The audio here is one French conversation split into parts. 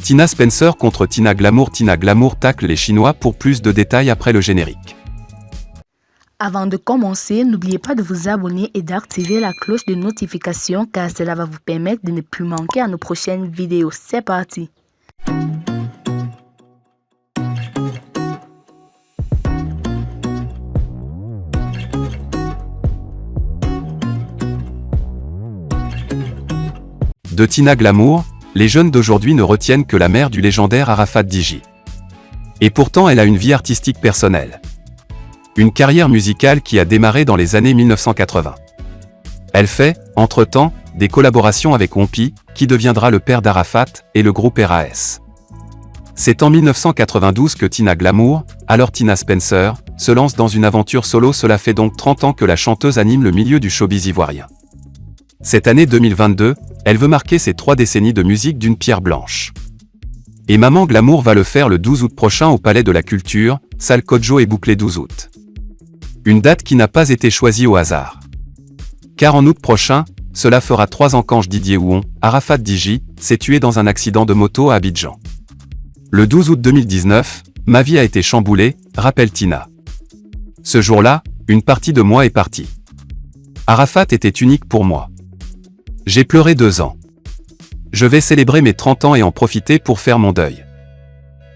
Tina Spencer contre Tina Glamour. Tina Glamour tacle les Chinois. Pour plus de détails après le générique. Avant de commencer, n'oubliez pas de vous abonner et d'activer la cloche de notification car cela va vous permettre de ne plus manquer à nos prochaines vidéos. C'est parti! De Tina Glamour, les jeunes d'aujourd'hui ne retiennent que la mère du légendaire Arafat Digi. Et pourtant elle a une vie artistique personnelle. Une carrière musicale qui a démarré dans les années 1980. Elle fait, entre-temps, des collaborations avec Whoopi, qui deviendra le père d'Arafat, et le groupe RAS. C'est en 1992 que Tina Glamour, alors Tina Spencer, se lance dans une aventure solo. Cela fait donc 30 ans que la chanteuse anime le milieu du showbiz ivoirien. Cette année 2022, elle veut marquer ses 3 décennies de musique d'une pierre blanche. Et Maman Glamour va le faire le 12 août prochain au Palais de la Culture, salle Kodjo et bouclée 12 août. Une date qui n'a pas été choisie au hasard. Car en août prochain, cela fera 3 ans qu'Ange Didier Ouon, Arafat Digi, s'est tué dans un accident de moto à Abidjan. Le 12 août 2019, ma vie a été chamboulée, rappelle Tina. Ce jour-là, une partie de moi est partie. Arafat était unique pour moi. J'ai pleuré 2 ans. Je vais célébrer mes 30 ans et en profiter pour faire mon deuil.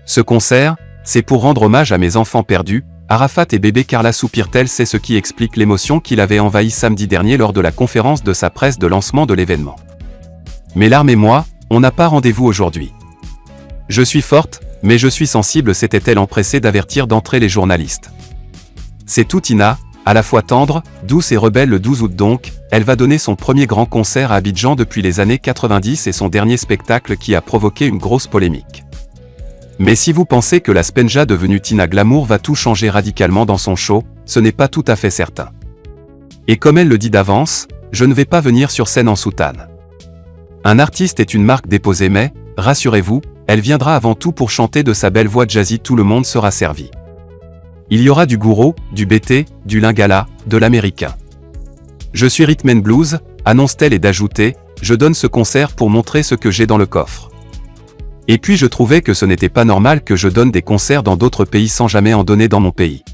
Ce concert, c'est pour rendre hommage à mes enfants perdus. Arafat et bébé Carla soupire-t-elle. C'est ce qui explique l'émotion qui l'avait envahi samedi dernier lors de la conférence de sa presse de lancement de l'événement. Mes larmes et moi, on n'a pas rendez-vous aujourd'hui. Je suis forte, mais je suis sensible, s'était-elle empressée d'avertir d'entrée les journalistes. C'est tout Tina, à la fois tendre, douce et rebelle. Le 12 août donc, elle va donner son premier grand concert à Abidjan depuis les années 90 et son dernier spectacle qui a provoqué une grosse polémique. Mais si vous pensez que la Spenja devenue Tina Glamour va tout changer radicalement dans son show, ce n'est pas tout à fait certain. Et comme elle le dit d'avance, je ne vais pas venir sur scène en soutane. Un artiste est une marque déposée mais, rassurez-vous, elle viendra avant tout pour chanter de sa belle voix jazzy. Tout le monde sera servi. Il y aura du gourou, du BT, du lingala, de l'américain. Je suis rhythm and blues, annonce-t-elle et d'ajouter, je donne ce concert pour montrer ce que j'ai dans le coffre. Et puis je trouvais que ce n'était pas normal que je donne des concerts dans d'autres pays sans jamais en donner dans mon pays.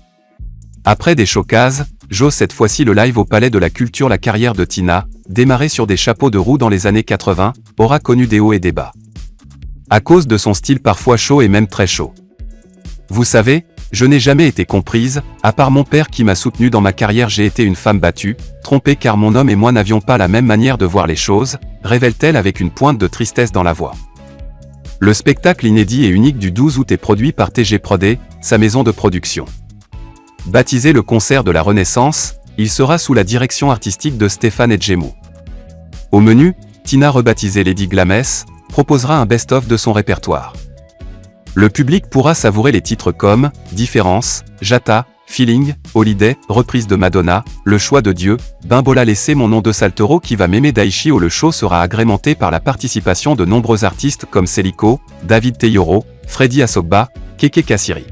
Après des showcases, j'ose cette fois-ci le live au Palais de la Culture. La carrière de Tina, démarrée sur des chapeaux de roue dans les années 80, aura connu des hauts et des bas. À cause de son style parfois chaud et même très chaud. Vous savez, je n'ai jamais été comprise, à part mon père qui m'a soutenue dans ma carrière. J'ai été une femme battue, trompée car mon homme et moi n'avions pas la même manière de voir les choses, révèle-t-elle avec une pointe de tristesse dans la voix. Le spectacle inédit et unique du 12 août est produit par TG Prodé, sa maison de production. Baptisé le concert de la Renaissance, il sera sous la direction artistique de Stéphane Edjemou. Au menu, Tina, rebaptisée Lady Glamess, proposera un best-of de son répertoire. Le public pourra savourer les titres comme Différence, Jata, Feeling, Holiday, reprise de Madonna, Le choix de Dieu, Bimbola, laissez mon nom de Saltero qui va m'aimer d'Aichi. Le show sera agrémenté par la participation de nombreux artistes comme Seliko, David Teyoro, Freddy Asogba, Keke Kassiri.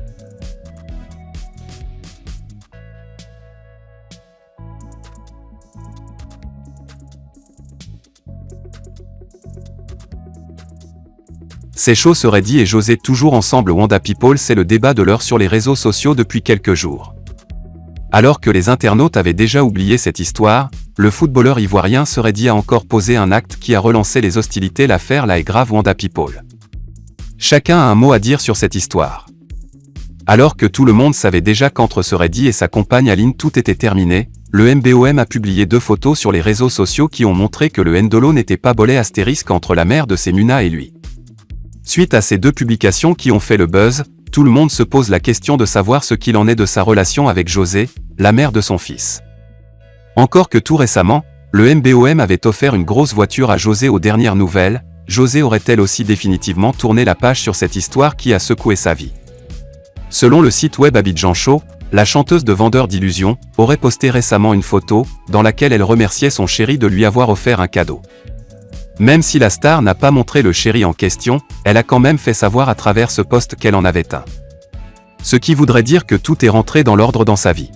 Ces shows seraient dit et José toujours ensemble. Wanda People, c'est le débat de l'heure sur les réseaux sociaux depuis quelques jours. Alors que les internautes avaient déjà oublié cette histoire, le footballeur ivoirien serait dit a encore posé un acte qui a relancé les hostilités. L'affaire là est grave. Wanda People. Chacun a un mot à dire sur cette histoire. Alors que tout le monde savait déjà qu'entre serait dit et sa compagne Aline tout était terminé, le MBOM a publié 2 photos sur les réseaux sociaux qui ont montré que le Ndolo n'était pas bolé astérisque entre la mère de Semuna et lui. Suite à ces 2 publications qui ont fait le buzz, tout le monde se pose la question de savoir ce qu'il en est de sa relation avec José, la mère de son fils. Encore que tout récemment, le MBOM avait offert une grosse voiture à José. Aux dernières nouvelles, José aurait-elle aussi définitivement tourné la page sur cette histoire qui a secoué sa vie. Selon le site web Abidjan Show, la chanteuse de Vendeur d'illusions aurait posté récemment une photo, dans laquelle elle remerciait son chéri de lui avoir offert un cadeau. Même si la star n'a pas montré le chéri en question, elle a quand même fait savoir à travers ce post qu'elle en avait un. Ce qui voudrait dire que tout est rentré dans l'ordre dans sa vie.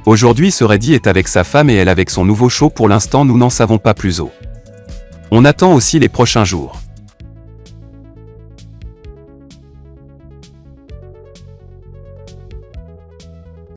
Aujourd'hui, Seredi est avec sa femme et elle avec son nouveau show. Pour l'instant, nous n'en savons pas plus haut. On attend aussi les prochains jours.